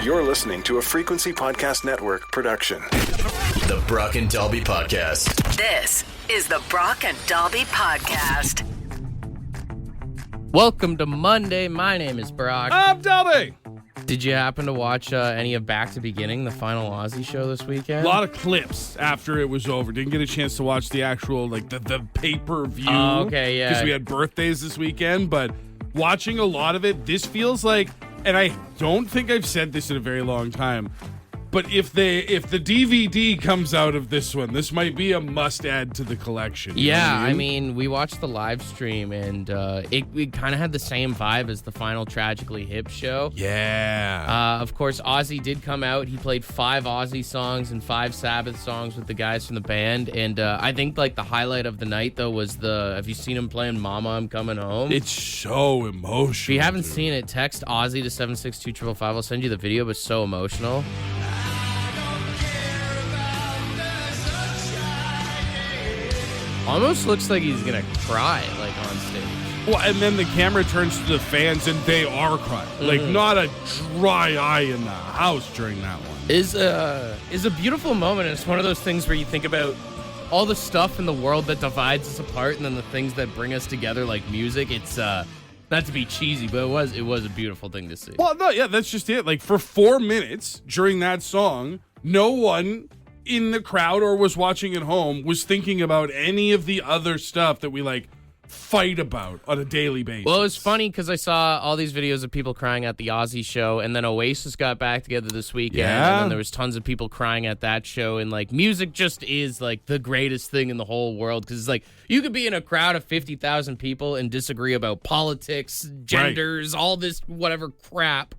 You're listening to a Frequency Podcast Network production. The Brock and Dalby Podcast. This is the Brock and Dalby Podcast. Welcome to Monday. My name is Brock. I'm Dalby. Did you happen to watch any of Back to Beginning, the final Ozzy show this weekend? A lot of clips after it was over. Didn't get a chance to watch the actual, the pay-per-view. Oh, okay, yeah. Because we had birthdays this weekend, but watching a lot of it, this feels like, and I don't think I've said this in a very long time, but if the DVD comes out of this one, this might be a must add to the collection. Yeah, I mean, we watched the live stream, and it kind of had the same vibe as the final Tragically Hip show. Yeah. Of course, Ozzy did come out. He played 5 Ozzy songs and 5 Sabbath songs with the guys from the band, and I think the highlight of the night though was have you seen him playing Mama, I'm Coming Home? It's so emotional. If you haven't seen it, text Ozzy to 762-555. I'll send you the video, but it's so emotional. Almost looks like he's gonna cry, on stage. Well, and then the camera turns to the fans, and they are crying. Not a dry eye in the house during that one. Is a beautiful moment, and it's one of those things where you think about all the stuff in the world that divides us apart, and then the things that bring us together, like music. It's not to be cheesy, but it was a beautiful thing to see. Well, no, yeah, that's just it. For 4 minutes during that song, no one in the crowd or was watching at home was thinking about any of the other stuff that we fight about on a daily basis. Well, it was funny because I saw all these videos of people crying at the Ozzy show, and then Oasis got back together this weekend, and then there was tons of people crying at that show, and music just is the greatest thing in the whole world, because it's you could be in a crowd of 50,000 people and disagree about politics, genders, all this whatever crap,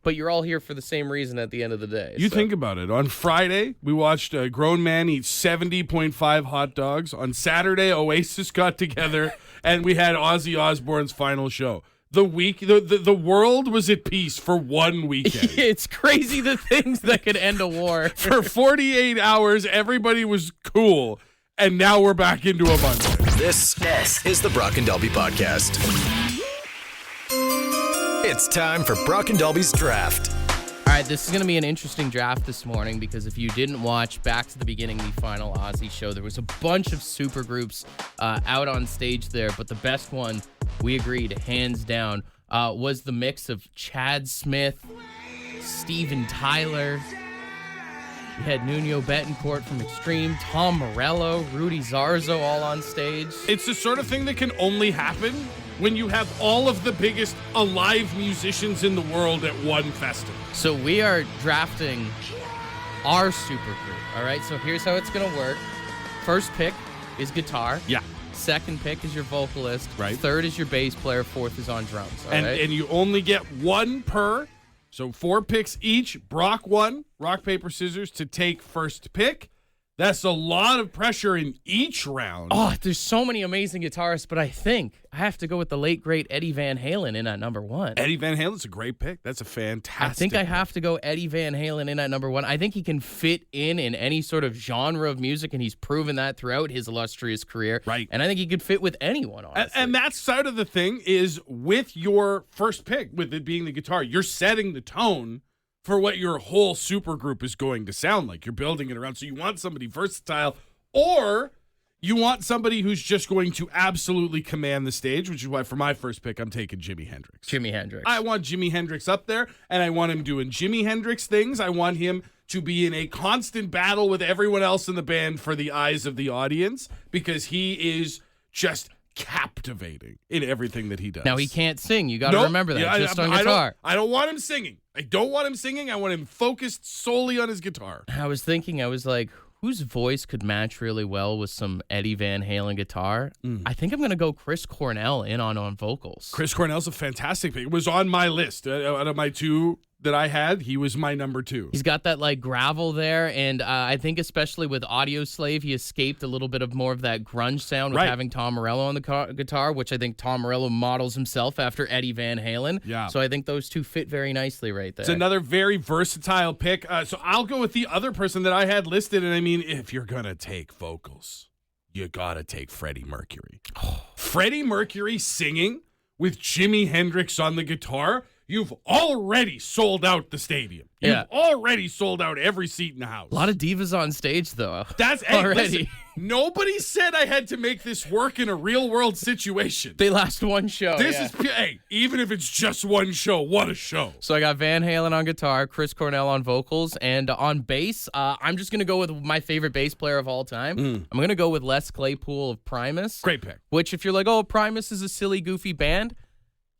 but you're all here for the same reason at the end of the day. You think about it. On Friday, we watched a grown man eat 70.5 hot dogs. On Saturday, Oasis got together, and we had Ozzy Osbourne's final show. The world was at peace for one weekend. It's crazy the things that could end a war. For 48 hours, everybody was cool, and now we're back into a Monday. This is the Brock and Dalby Podcast. It's time for Brock and Dalby's Draft. All right, this is going to be an interesting draft this morning, because if you didn't watch Back to the Beginning, the final Ozzy show, there was a bunch of supergroups out on stage there, but the best one, we agreed, hands down, was the mix of Chad Smith, Steven Tyler. You had Nuno Betancourt from Extreme, Tom Morello, Rudy Zarzo all on stage. It's the sort of thing that can only happen when you have all of the biggest alive musicians in the world at one festival. So we are drafting our supergroup, all right? So here's how it's going to work. First pick is guitar. Yeah. Second pick is your vocalist. Right. Third is your bass player. Fourth is on drums, all right? And you only get one per. So 4 picks each. Brock won. Rock, paper, scissors to take first pick. That's a lot of pressure in each round. Oh, there's so many amazing guitarists, but I think I have to go with the late, great Eddie Van Halen in at number 1. Eddie Van Halen's a great pick. That's a fantastic I think I have to go Eddie Van Halen in at number 1. I think he can fit in any sort of genre of music, and he's proven that throughout his illustrious career. Right. And I think he could fit with anyone, honestly. And that side of the thing is, with your first pick, with it being the guitar, you're setting the tone for what your whole supergroup is going to sound like. You're building it around. So you want somebody versatile, or you want somebody who's just going to absolutely command the stage, which is why for my first pick, I'm taking Jimi Hendrix. Jimi Hendrix. I want Jimi Hendrix up there, and I want him doing Jimi Hendrix things. I want him to be in a constant battle with everyone else in the band for the eyes of the audience, because he is just captivating in everything that he does. Now, he can't sing. You got to remember that. Just on guitar. I don't want him singing. I don't want him singing. I want him focused solely on his guitar. I was thinking, whose voice could match really well with some Eddie Van Halen guitar? I think I'm going to go Chris Cornell in on vocals. Chris Cornell's a fantastic pick. It was on my list. Out of my 2 that I had, he was my number 2. He's got that gravel there, and I think especially with Audio Slave, he escaped a little bit of more of that grunge sound with having Tom Morello on the guitar, which I think Tom Morello models himself after Eddie Van Halen. Yeah. So I think those two fit very nicely right there. It's another very versatile pick. So I'll go with the other person that I had listed, and I mean, if you're going to take vocals, you got to take Freddie Mercury. Freddie Mercury singing with Jimi Hendrix on the guitar. you've already sold out the stadium. You've already sold out every seat in the house. A lot of divas on stage, though. That's already. Listen, nobody said I had to make this work in a real world situation. They last one show. Even if it's just one show, what a show. So I got Van Halen on guitar, Chris Cornell on vocals, and on bass, I'm just going to go with my favorite bass player of all time. I'm going to go with Les Claypool of Primus. Great pick. Which, if you're like, oh, Primus is a silly, goofy band,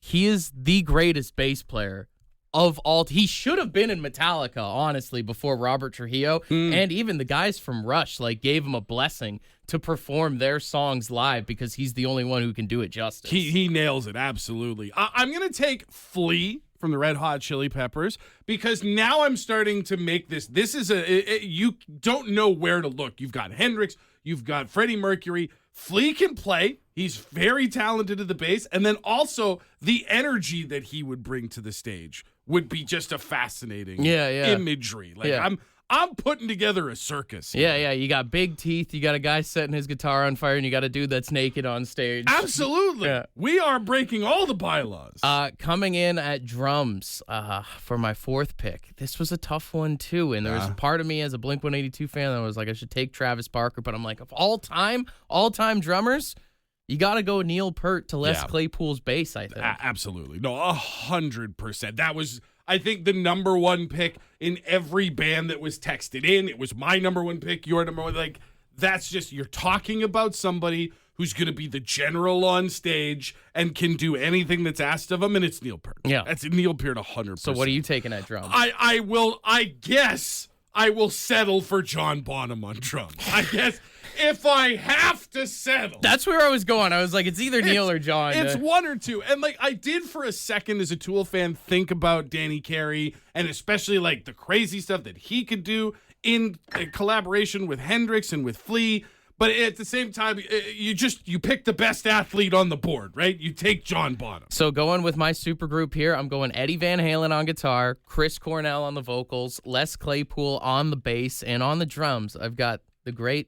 he is the greatest bass player of all. He should have been in Metallica, honestly, before Robert Trujillo. And even the guys from Rush gave him a blessing to perform their songs live because he's the only one who can do it justice. He nails it, absolutely. I'm going to take Flea from the Red Hot Chili Peppers because now I'm starting to make this. This is you don't know where to look. You've got Hendrix, you've got Freddie Mercury. Flea can play. He's very talented at the bass. And then also the energy that he would bring to the stage would be just a fascinating imagery. I'm putting together a circus. Yeah. You got big teeth. You got a guy setting his guitar on fire, and you got a dude that's naked on stage. Absolutely. Yeah. We are breaking all the bylaws. Coming in at drums for my fourth pick. This was a tough one, too. And there was a part of me as a Blink-182 fan that was like, I should take Travis Barker. But I'm like, of all time drummers, you got to go Neil Peart to Les Claypool's bass, I think. Absolutely. No, 100%. That was, I think, the number one pick in every band that was texted in. It was my number one pick, your number one. Like, that's just, you're talking about somebody who's going to be the general on stage and can do anything that's asked of him, and it's Neil Peart. Yeah. That's Neil Peart 100%. So what are you taking at drums? I guess I will settle for John Bonham on drums. I guess if I have to settle. That's where I was going. I was like, it's either Neil or John. It's one or two. And I did for a second as a Tool fan think about Danny Carey and especially the crazy stuff that he could do in collaboration with Hendrix and with Flea. But at the same time, you pick the best athlete on the board, right? You take John Bonham. So going with my supergroup here, I'm going Eddie Van Halen on guitar, Chris Cornell on the vocals, Les Claypool on the bass, and on the drums, I've got the great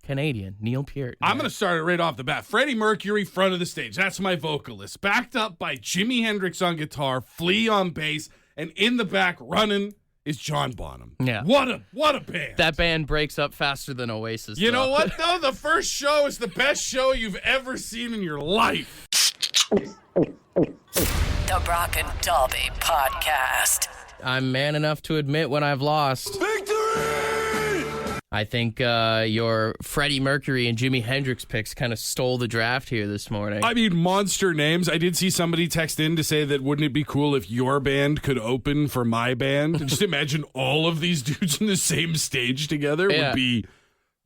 Canadian Neil Peart. I'm going to start it right off the bat. Freddie Mercury, front of the stage. That's my vocalist. Backed up by Jimi Hendrix on guitar, Flea on bass, and in the back running is John Bonham. Yeah. What a band. That band breaks up faster than Oasis. You know what, though? The first show is the best show you've ever seen in your life. The Brock and Dalby Podcast. I'm man enough to admit when I've lost. Victory! I think your Freddie Mercury and Jimi Hendrix picks kind of stole the draft here this morning. I mean, monster names. I did see somebody text in to say that wouldn't it be cool if your band could open for my band? Just imagine all of these dudes in the same stage together would be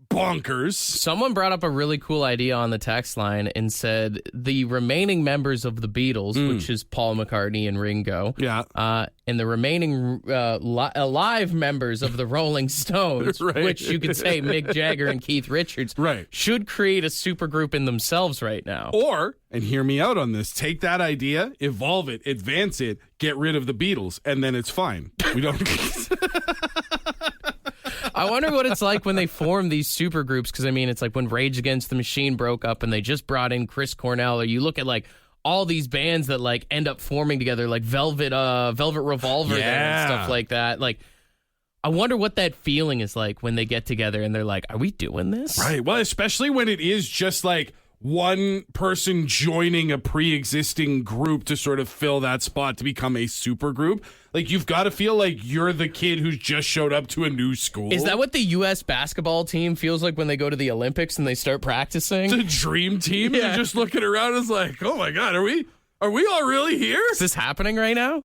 bonkers. Someone brought up a really cool idea on the text line and said the remaining members of the Beatles, which is Paul McCartney and Ringo, and the remaining alive members of the Rolling Stones, which you could say Mick Jagger and Keith Richards, should create a supergroup in themselves right now. Or, and hear me out on this, take that idea, evolve it, advance it, get rid of the Beatles, and then it's fine. We don't... I wonder what it's like when they form these super groups, because I mean, it's like when Rage Against the Machine broke up and they just brought in Chris Cornell, or you look at all these bands that end up forming together, like Velvet Revolver and stuff like that. I wonder what that feeling is like when they get together and they're like, are we doing this? Right. Well, especially when it is just one person joining a pre-existing group to sort of fill that spot to become a super group. You've got to feel like you're the kid who's just showed up to a new school. Is that what the U.S. basketball team feels like when they go to the Olympics and they start practicing? The dream team? They're just looking around and it's like, oh my God, are we all really here? Is this happening right now?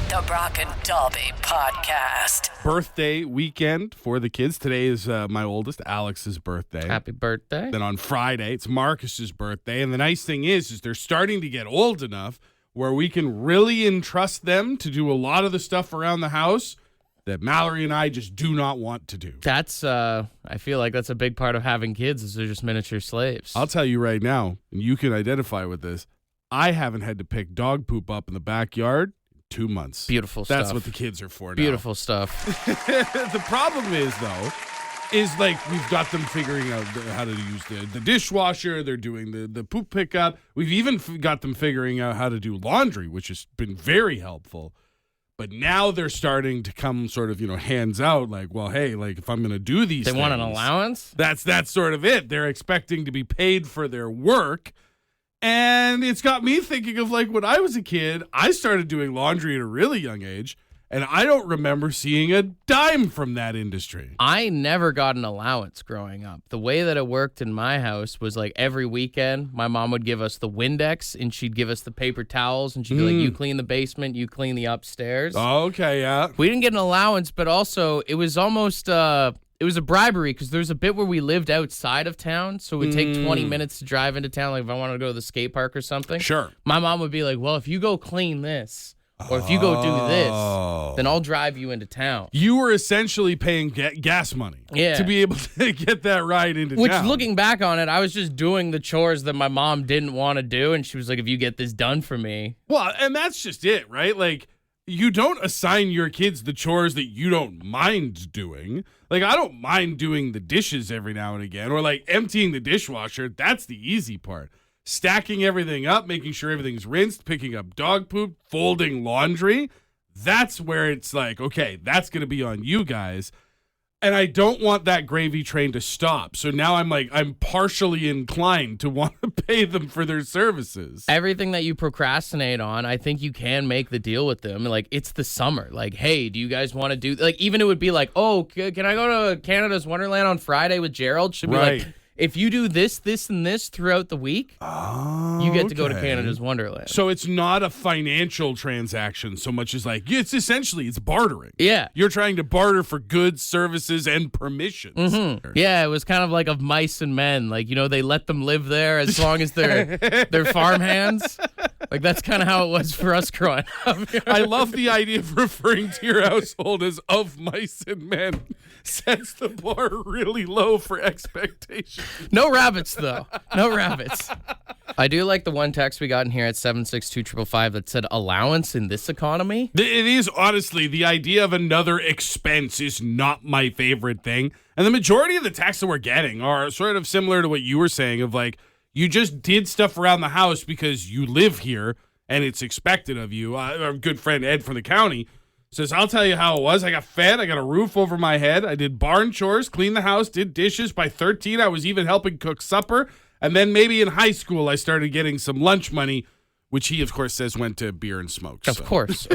The Brock and Dalby Podcast. Birthday weekend for the kids. Today is my oldest, Alex's birthday. Happy birthday. Then on Friday, it's Marcus's birthday. And the nice thing is they're starting to get old enough where we can really entrust them to do a lot of the stuff around the house that Mallory and I just do not want to do. That's, I feel like that's a big part of having kids is they're just miniature slaves. I'll tell you right now, and you can identify with this, I haven't had to pick dog poop up in the backyard in 2 months. Beautiful stuff. That's what the kids are for now. Beautiful stuff. The problem is, though, is like we've got them figuring out how to use the dishwasher. They're doing the poop pickup. We've even got them figuring out how to do laundry, which has been very helpful. But now they're starting to come sort of, hands out like, well, hey, like if I'm going to do these They things, want an allowance? That's sort of it. They're expecting to be paid for their work. And it's got me thinking of like when I was a kid, I started doing laundry at a really young age. And I don't remember seeing a dime from that industry. I never got an allowance growing up. The way that it worked in my house was like every weekend, my mom would give us the Windex and she'd give us the paper towels and she'd be like, you clean the basement, you clean the upstairs. Oh, okay, yeah. We didn't get an allowance, but also it was almost, it was a bribery because there's a bit where we lived outside of town. So it would take 20 minutes to drive into town. Like if I wanted to go to the skate park or something. Sure. My mom would be like, well, if you go clean this, or if you go do this, then I'll drive you into town. You were essentially paying gas money to be able to get that ride into town. Which, looking back on it, I was just doing the chores that my mom didn't want to do, and she was like, if you get this done for me. Well, and that's just it, right? Like, you don't assign your kids the chores that you don't mind doing. Like, I don't mind doing the dishes every now and again, or like emptying the dishwasher. That's the easy part. Stacking everything up, making sure everything's rinsed, picking up dog poop, folding laundry. That's where it's like, okay, that's going to be on you guys. And I don't want that gravy train to stop. So now I'm partially inclined to want to pay them for their services. Everything that you procrastinate on, I think you can make the deal with them. Like, it's the summer. Like, hey, do you guys want to do, like, even it would be like, oh, can I go to Canada's Wonderland on Friday with Gerald? Should be like, if you do this, this, and this throughout the week, you get to go to Canada's Wonderland. So it's not a financial transaction so much as like, it's bartering. Yeah. You're trying to barter for goods, services, and permissions. Mm-hmm. Yeah, it was kind of like of mice and men. Like, they let them live there as long as they're farm hands. Like, that's kind of how it was for us growing up. I love the idea of referring to your household as of mice and men. Sets the bar really low for expectations. No rabbits, though. No rabbits. I do like the one text we got in here at 762-555 that said allowance in this economy. It is, honestly, the idea of another expense is not my favorite thing. And the majority of the texts that we're getting are sort of similar to what you were saying of like, you just did stuff around the house because you live here and it's expected of you. Our good friend Ed from the county says, I'll tell you how it was. I got fed. I got a roof over my head. I did barn chores, cleaned the house, did dishes. By 13, I was even helping cook supper. And then maybe in high school, I started getting some lunch money, which he, of course, says went to beer and smokes. Of course.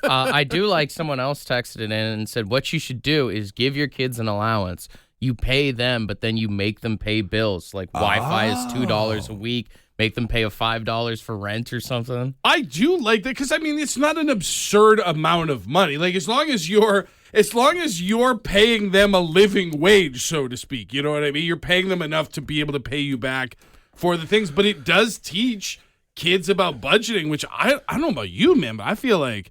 I do like someone else texted in and said, what you should do is give your kids an allowance. You pay them, but then you make them pay bills. Like Wi-Fi is $2 a week. Make them pay $5 for rent or something. I do like that because it's not an absurd amount of money. Like as long as you're paying them a living wage, so to speak, you know what I mean? You're paying them enough to be able to pay you back for the things. But it does teach kids about budgeting, which I don't know about you, man, but I feel like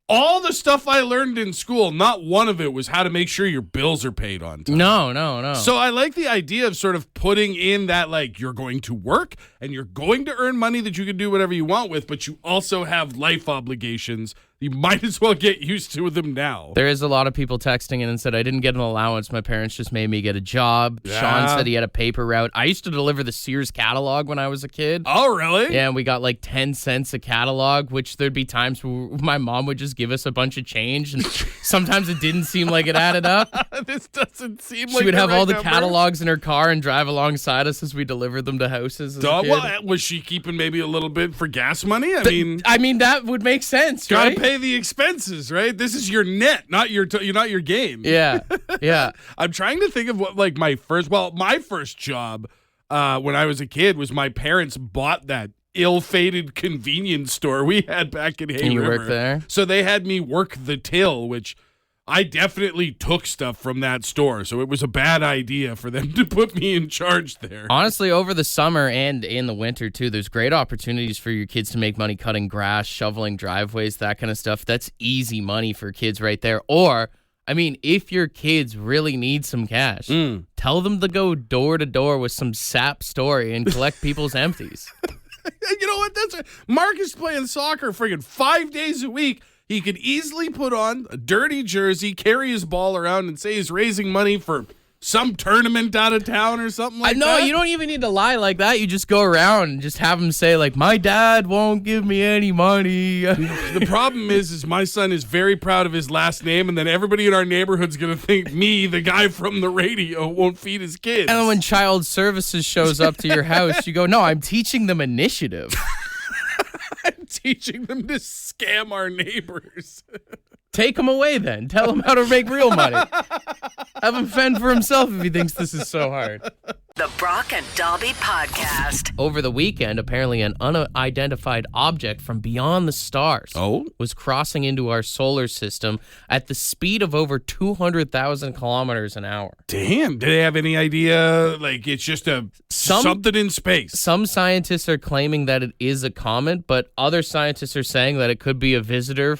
all the stuff I learned in school, not one of it was how to make sure your bills are paid on time. No. So I like the idea of sort of putting in that, like, you're going to work and you're going to earn money that you can do whatever you want with, but you also have life obligations. You might as well get used to them now. There is a lot of people texting in and said, I didn't get an allowance. My parents just made me get a job. Yeah. Sean said he had a paper route. I used to deliver the Sears catalog when I was a kid. Oh, really? Yeah, and we got like 10 cents a catalog, which there'd be times where my mom would just give us a bunch of change, and sometimes it didn't seem like it added up. This doesn't seem like she would have right all the number. catalogs in her car and drive alongside us as we delivered them to houses as a kid. Well, was she keeping maybe a little bit for gas money? I mean, that would make sense, gotta right? pay the expenses, right? This is your net, not your gain. Yeah. I'm trying to think of what my first job when I was a kid was my parents bought that ill-fated convenience store we had back in Hay Can you River. work there? So they had me work the till, which I definitely took stuff from that store. So it was a bad idea for them to put me in charge there. Honestly, over the summer and in the winter, too, there's great opportunities for your kids to make money cutting grass, shoveling driveways, that kind of stuff. That's easy money for kids right there. Or, if your kids really need some cash, tell them to go door to door with some sap story and collect people's empties. You know what? That's Mark is playing soccer friggin' 5 days a week. He could easily put on a dirty jersey, carry his ball around, and say he's raising money for some tournament out of town or something like that? No, you don't even need to lie like that. You just go around and just have them say, like, my dad won't give me any money. The problem is my son is very proud of his last name, and then everybody in our neighborhood's going to think me, the guy from the radio, won't feed his kids. And then when child services shows up to your house, you go, no, I'm teaching them initiative. I'm teaching them to scam our neighbors. Take him away then. Tell him how to make real money. Have him fend for himself if he thinks this is so hard. The Brock and Dobby Podcast. Over the weekend, apparently an unidentified object from beyond the stars was crossing into our solar system at the speed of over 200,000 kilometers an hour. Damn. Do they have any idea? Like, it's just something in space. Some scientists are claiming that it is a comet, but other scientists are saying that it could be a visitor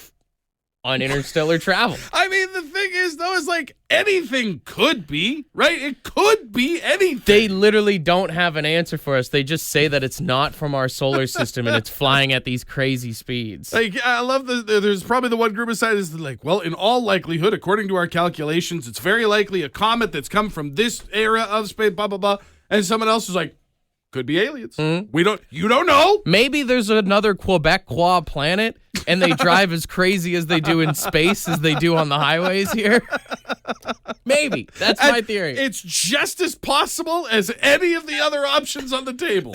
on interstellar travel. I mean, the thing is, though, is like anything could be, right? It could be anything. They literally don't have an answer for us. They just say that it's not from our solar system and it's flying at these crazy speeds. Like, I love there's probably the one group of scientists that like, well, in all likelihood, according to our calculations, it's very likely a comet that's come from this era of space, blah, blah, blah. And someone else is like, could be aliens. Mm-hmm. You don't know. Maybe there's another Quebecois planet and they drive as crazy as they do in space as they do on the highways here. Maybe. That's my theory. It's just as possible as any of the other options on the table.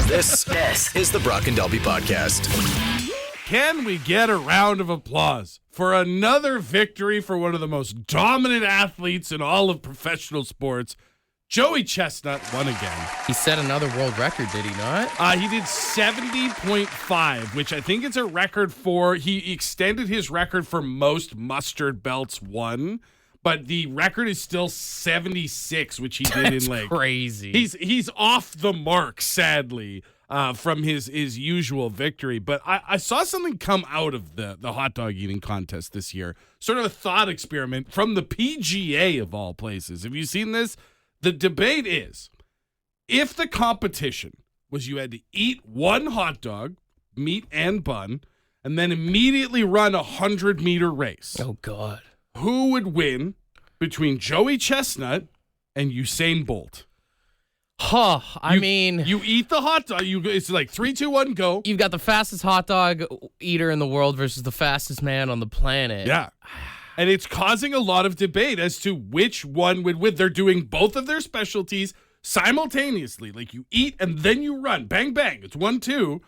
This is the Brock and Dalby Podcast. Can we get a round of applause for another victory for one of the most dominant athletes in all of professional sports? Joey Chestnut won again. He set another world record, did he not? He did 70.5, which I think is a record he extended his record for most mustard belts won, but the record is still 76, which he did in like crazy. He's off the mark, sadly, from his usual victory. But I saw something come out of the hot dog eating contest this year, sort of a thought experiment from the PGA of all places. Have you seen this? The debate is, if the competition was you had to eat one hot dog, meat and bun, and then immediately run a 100-meter race. Oh, God. Who would win between Joey Chestnut and Usain Bolt? I mean... You eat the hot dog. It's like 3, 2, 1, go. You've got the fastest hot dog eater in the world versus the fastest man on the planet. Yeah. And it's causing a lot of debate as to which one would win. They're doing both of their specialties simultaneously. Like you eat and then you run. Bang, bang. It's 1, 2.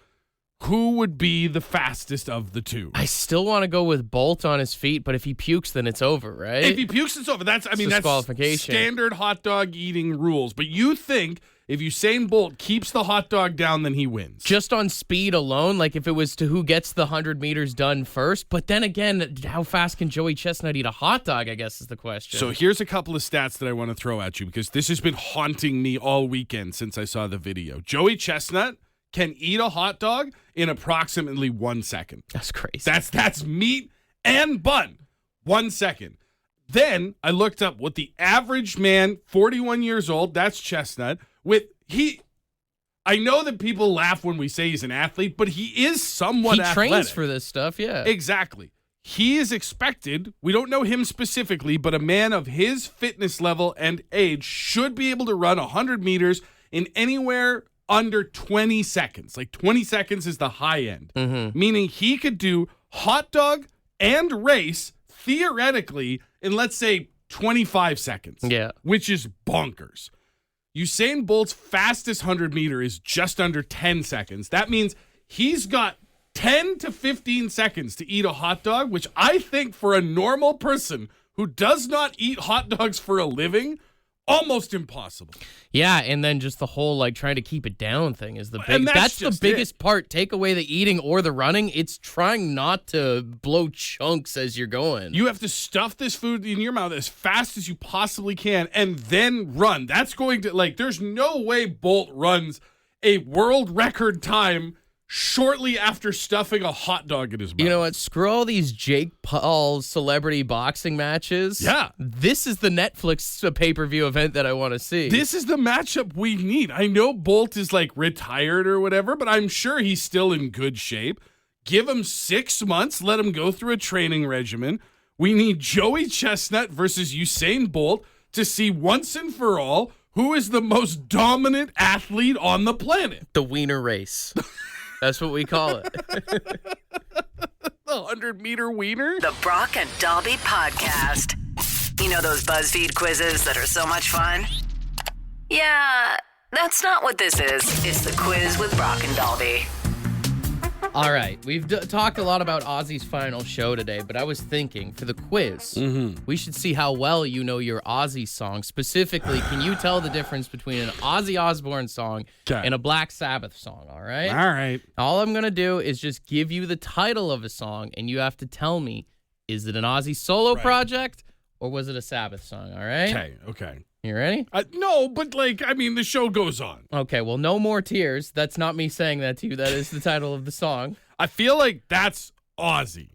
Who would be the fastest of the two? I still want to go with Bolt on his feet, but if he pukes, then it's over, right? If he pukes, it's over. That's disqualification. Standard hot dog eating rules. But you think if Usain Bolt keeps the hot dog down, then he wins. Just on speed alone, like if it was to who gets the 100 meters done first. But then again, how fast can Joey Chestnut eat a hot dog, I guess is the question. So here's a couple of stats that I want to throw at you because this has been haunting me all weekend since I saw the video. Joey Chestnut can eat a hot dog in approximately 1 second. That's crazy. That's meat and bun. 1 second. Then I looked up what the average man, 41 years old, that's Chestnut, I know that people laugh when we say he's an athlete, but he is somewhat athletic. He trains for this stuff, yeah. Exactly. He is expected, we don't know him specifically, but a man of his fitness level and age should be able to run 100 meters in anywhere under 20 seconds. Like 20 seconds is the high end, meaning he could do hot dog and race theoretically in, let's say, 25 seconds. Yeah. Which is bonkers. Usain Bolt's fastest 100 meter is just under 10 seconds. That means he's got 10 to 15 seconds to eat a hot dog, which I think for a normal person who does not eat hot dogs for a living, almost impossible. Yeah, and then just the whole like trying to keep it down thing is the big. That's the biggest part. Take away the eating or the running. It's trying not to blow chunks as you're going. You have to stuff this food in your mouth as fast as you possibly can and then run. That's going to there's no way Bolt runs a world record time shortly after stuffing a hot dog in his mouth. You know what? Screw all these Jake Paul celebrity boxing matches. Yeah. This is the Netflix pay-per-view event that I want to see. This is the matchup we need. I know Bolt is retired or whatever, but I'm sure he's still in good shape. Give him 6 months. Let him go through a training regimen. We need Joey Chestnut versus Usain Bolt to see once and for all who is the most dominant athlete on the planet. The wiener race. That's what we call it. The 100-meter wiener? The Brock and Dalby Podcast. You know those BuzzFeed quizzes that are so much fun? Yeah, that's not what this is. It's the quiz with Brock and Dalby. All right, we've talked a lot about Ozzy's final show today, but I was thinking for the quiz, we should see how well you know your Ozzy song. Specifically, can you tell the difference between an Ozzy Osbourne song and a Black Sabbath song, all right? All right. All I'm going to do is just give you the title of a song, and you have to tell me, is it an Ozzy solo project, or was it a Sabbath song, all right? Okay. You ready? No, but the show goes on. Okay, well, No More Tears. That's not me saying that to you. That is the title of the song. I feel like that's Ozzy.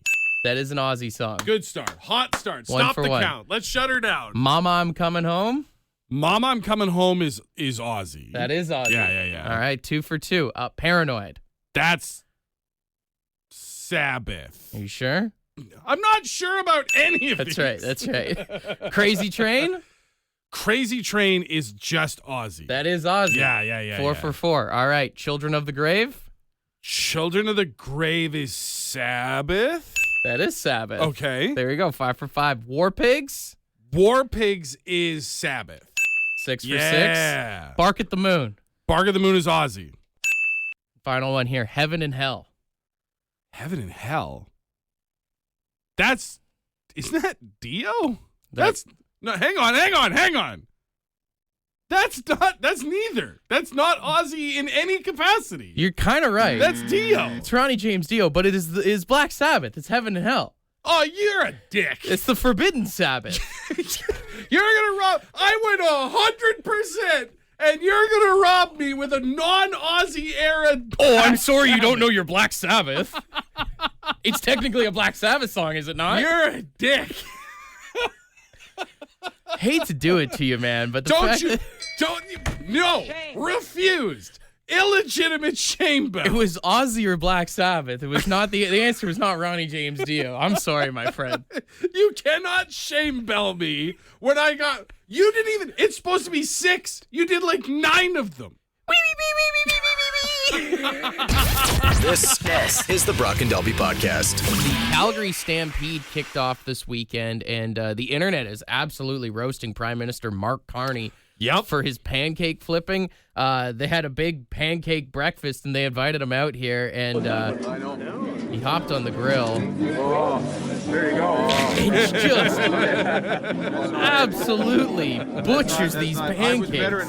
That is an Ozzy song. Good start. Hot start. One Stop for the one. count. Let's shut her down. Mama, I'm Coming Home. Mama, I'm Coming Home is Ozzy. That is Ozzy. Yeah. All right, 2 for 2. Paranoid. That's Sabbath. Are you sure? I'm not sure about any of these. That's right. Crazy Train. Crazy Train is just Ozzy. That is Ozzy. Yeah. 4 for 4. All right, Children of the Grave. Children of the Grave is Sabbath. That is Sabbath. Okay. There you go. 5 for 5. War Pigs. War Pigs is Sabbath. 6 for 6. Yeah. Bark at the Moon. Bark at the Moon is Ozzy. Final one here. Heaven and Hell. Heaven and Hell. Isn't that Dio? No, hang on. That's neither. That's not Ozzy in any capacity. You're kind of right. That's Dio. It's Ronnie James Dio, but it is Black Sabbath. It's Heaven and Hell. Oh, you're a dick. It's the Forbidden Sabbath. You're going to rob. I went 100%, and you're going to rob me with a non-Ozzy era. Oh, I'm sorry you don't know your Black Sabbath. It's technically a Black Sabbath song, is it not? You're a dick. Hate to do it to you, man, but refused. Illegitimate shame bell. It was Ozzy or Black Sabbath. It was not the answer was not Ronnie James Dio. I'm sorry, my friend. You cannot shame bell me when you didn't even, it's supposed to be 6. You did 9 of them. This is the Brock and Dalby Podcast. The Calgary Stampede kicked off this weekend, and the internet is absolutely roasting Prime Minister Mark Carney for his pancake flipping. They had a big pancake breakfast, and they invited him out here, and he hopped on the grill. There you go. It's just absolutely butchers these pancakes.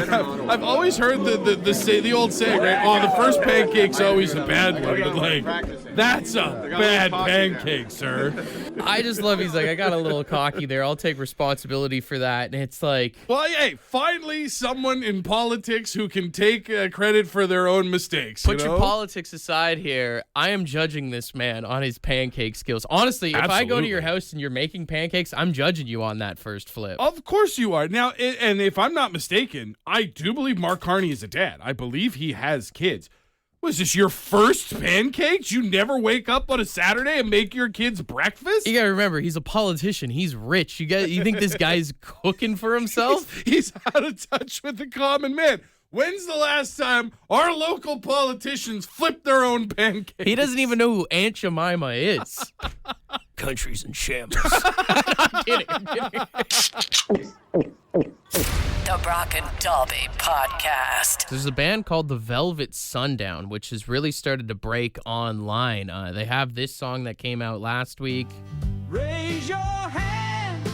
I've always heard the old saying, right? Oh, the first pancake's always a bad one, but that's a bad pancake, sir. I just love he's like, I got a little cocky there. I'll take responsibility for that. And it's like, well, hey, finally someone in politics who can take credit for their own mistakes. Put your politics aside here. I am judging this man on his pancake skills. Honestly, if I go to your house and you're making pancakes, I'm judging you on that first flip. Of course you are. Now, and if I'm not mistaken, I do believe Mark Carney is a dad. I believe he has kids. Was this your first pancakes? You never wake up on a Saturday and make your kids breakfast? You gotta remember, he's a politician. He's rich. You think this guy's cooking for himself? He's out of touch with the common man. When's the last time our local politicians flipped their own pancakes? He doesn't even know who Aunt Jemima is. Country's in shambles. I'm kidding. The Brock and Dalby Podcast. There's a band called The Velvet Sundown, which has really started to break online. They have this song that came out last week. Raise your hand,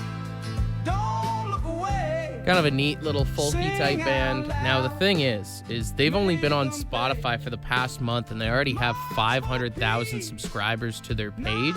don't look away. Kind of a neat little folky type band. Now the thing is they've only been on Spotify for the past month, and they already have 500,000 subscribers to their page.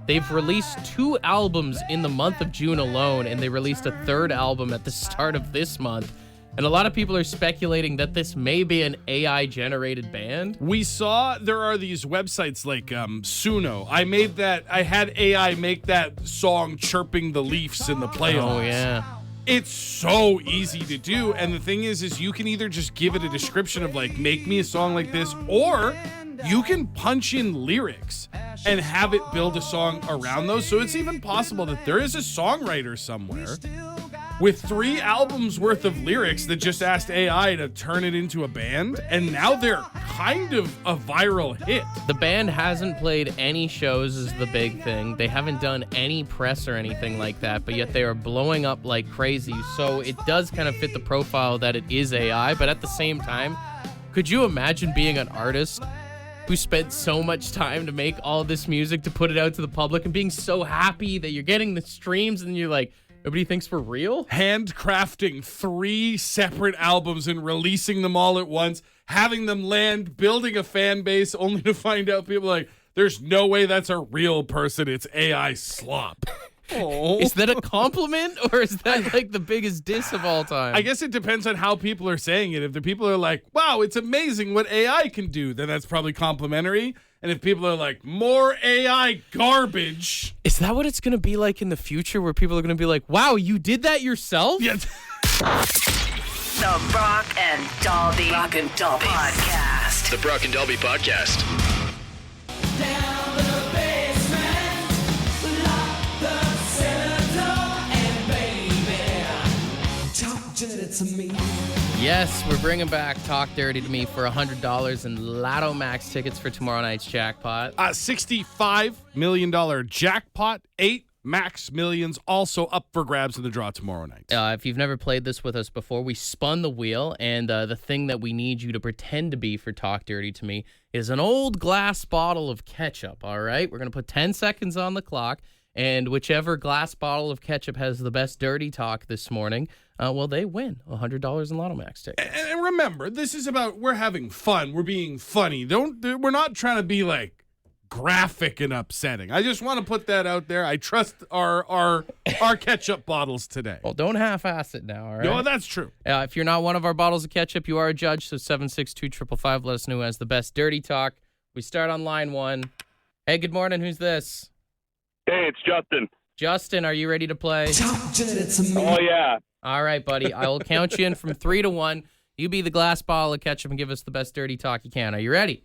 They've released 2 albums in the month of June alone, and they released a 3rd album at the start of this month. And a lot of people are speculating that this may be an AI-generated band. We saw there are these websites like Suno. I had AI make that song chirping the Leafs in the playoffs. Oh, yeah. It's so easy to do. And the thing is you can either just give it a description of make me a song like this, or you can punch in lyrics and have it build a song around those. So it's even possible that there is a songwriter somewhere with 3 albums worth of lyrics that just asked AI to turn it into a band, and now they're kind of a viral hit. The band hasn't played any shows is the big thing. They haven't done any press or anything like that, but yet they are blowing up like crazy. So it does kind of fit the profile that it is AI, but at the same time, could you imagine being an artist who spent so much time to make all this music to put it out to the public and being so happy that you're getting the streams and you're like, nobody thinks we're real? Handcrafting 3 separate albums and releasing them all at once, having them land, building a fan base, only to find out people are like, there's no way that's a real person. It's AI slop. Oh. Is that a compliment or is that like the biggest diss of all time? I guess it depends on how people are saying it. If the people are like, wow, it's amazing what AI can do, then that's probably complimentary. And if people are like, more AI garbage. Is that what it's going to be like in the future where people are going to be like, wow, you did that yourself? Yeah. The Brock and Dalby Podcast. The Brock and Dalby Podcast. Down the basement, lock the cellar door, and baby, talk dirty to me. Yes, we're bringing back Talk Dirty to Me for $100 in Lotto Max tickets for tomorrow night's jackpot. $65 million jackpot, 8 Max Millions also up for grabs in the draw tomorrow night. If you've never played this with us before, we spun the wheel, and the thing that we need you to pretend to be for Talk Dirty to Me is an old glass bottle of ketchup, all right? We're going to put 10 seconds on the clock, and whichever glass bottle of ketchup has the best dirty talk this morning, well, they win $100 in Lotto Max tickets. And remember, this is about, we're having fun. We're being funny. We're not trying to be like graphic and upsetting. I just want to put that out there. I trust our ketchup bottles today. Well, don't half-ass it now, all right? No, that's true. If you're not one of our bottles of ketchup, you are a judge, so 762-555, let us know who has the best dirty talk. We start on line 1. Hey, good morning. Who's this? Hey, it's Justin. Justin, are you ready to play? Talk dirty to me. Oh, yeah. All right, buddy. I will count you in from 3 to 1. You be the glass bottle of ketchup and give us the best dirty talk you can. Are you ready?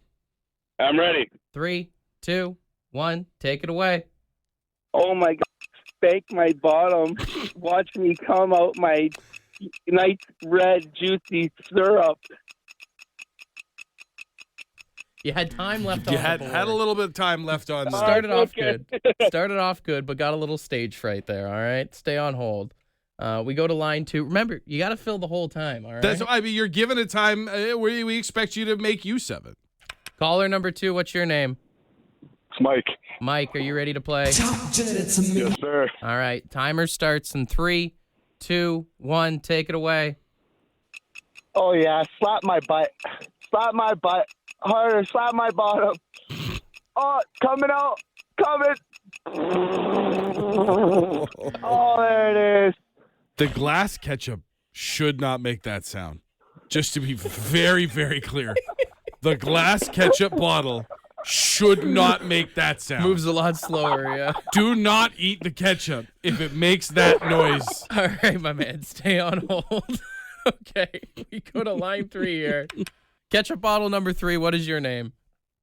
I'm ready. 3, 2, 1. Take it away. Oh my God, spank my bottom. Watch me come out my nice red juicy syrup. You had time left on You the had board. a little bit of time left on that. Started off Okay. good. Started off good, but got a little stage fright there, all right? Stay on hold. We go to line 2. Remember, you got to fill the whole time, all right? That's, I mean, you're given a time where we expect you to make use of it. Caller number 2, what's your name? It's Mike. Mike, are you ready to play? Talk dirty to me. Yes, sir. All right, timer starts in 3, 2, 1. Take it away. Oh yeah, slap my butt. Slap my butt. Harder, slap my bottom. Oh, coming out. Coming. Oh, there it is. The glass ketchup should not make that sound. Just to be very, very clear. The glass ketchup bottle should not make that sound. Moves a lot slower, yeah. Do not eat the ketchup if it makes that noise. All right, my man, stay on hold. Okay, we go to line 3 here. Ketchup bottle number 3, what is your name?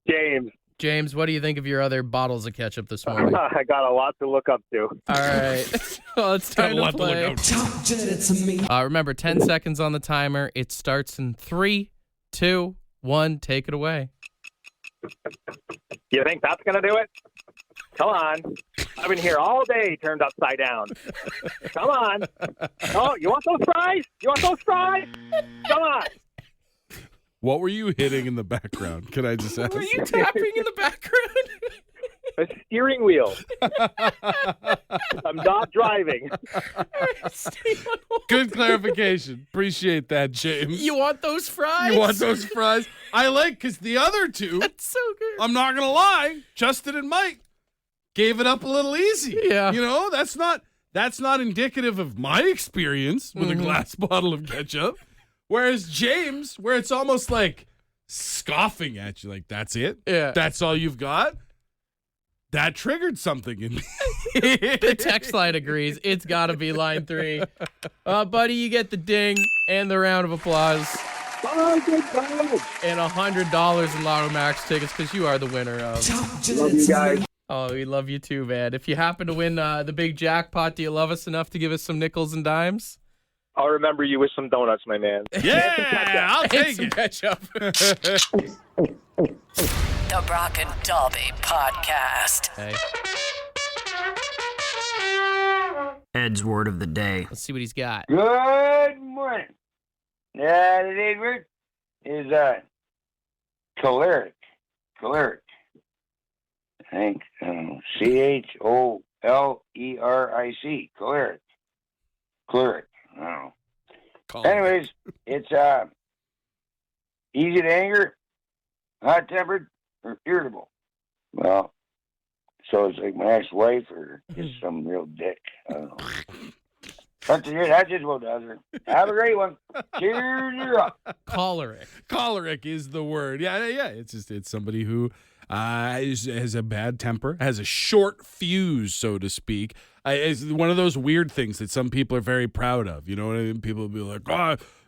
James. James, what do you think of your other bottles of ketchup this morning? I got a lot to look up to. All right. Well, it's Got a time to lot to look play. out. Talk dirty to me. Remember, 10 seconds on the timer. It starts in 3, 2, 1. Take it away. You think that's going to do it? Come on. I've been here all day turned upside down. Come on. Oh, you want those fries? You want those fries? Come on. What were you hitting in the background? Can I just ask? Were you tapping in the background? A steering wheel. I'm not driving. Stay on hold. Good clarification. Appreciate that, James. You want those fries? You want those fries? I like, because the other two, That's so good. I'm not going to lie, Justin and Mike gave it up a little easy. Yeah. You know, that's not indicative of my experience with a glass bottle of ketchup. Whereas James, where it's almost like scoffing at you, like, that's it? Yeah. That's all you've got? That triggered something in me. The text line agrees. It's got to be line 3. Buddy, you get the ding and the round of applause. Oh, good God. And $100 in Lotto Max tickets because you are the winner of. Talk dirty Love you to guys. me. Oh, we love you too, man. If you happen to win the big jackpot, do you love us enough to give us some nickels and dimes? I'll remember you with some donuts, my man. Yeah, I'll And take some it. ketchup. The Brock and Dalby Podcast. Hey, Ed's word of the day. let's see what he's got. Good morning. Today's word is choleric. Choleric. I think CHOLERIC. Choleric. Choleric. I don't know. Anyways, it's easy to anger, hot-tempered, or irritable. Well, so it's like my ex-wife or just some real dick. I don't know. That's just what does it. Have a great one. Cheers, you're up. Choleric. Choleric is the word. Yeah. It's somebody who has a bad temper, has a short fuse, so to speak. It's one of those weird things that some people are very proud of. You know what I mean? People will be like,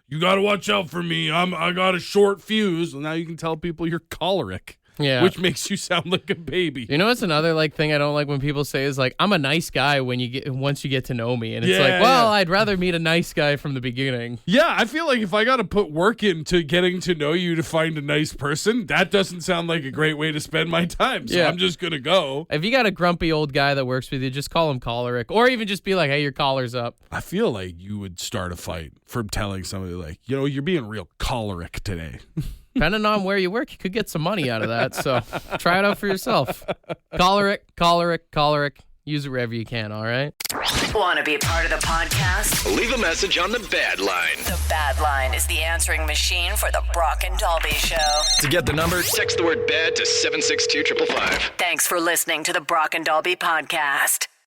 you got to watch out for me. I got a short fuse. Well, now you can tell people you're choleric. Yeah. Which makes you sound like a baby. You know what's another thing I don't like when people say is I'm a nice guy once you get to know me, and it's I'd rather meet a nice guy from the beginning. Yeah, I feel like if I got to put work into getting to know you to find a nice person, that doesn't sound like a great way to spend my time. So I'm just gonna go. If you got a grumpy old guy that works with you, just call him choleric, or even just be like, "Hey, your collar's up." I feel like you would start a fight from telling somebody you're being real choleric today. Depending on where you work, you could get some money out of that. So try it out for yourself. Choleric. Use it wherever you can, all right? Want to be a part of the podcast? Leave a message on the Bad Line. The Bad Line is the answering machine for the Brock and Dalby Show. To get the number, text the word BAD to 762-555. Thanks for listening to the Brock and Dalby Podcast.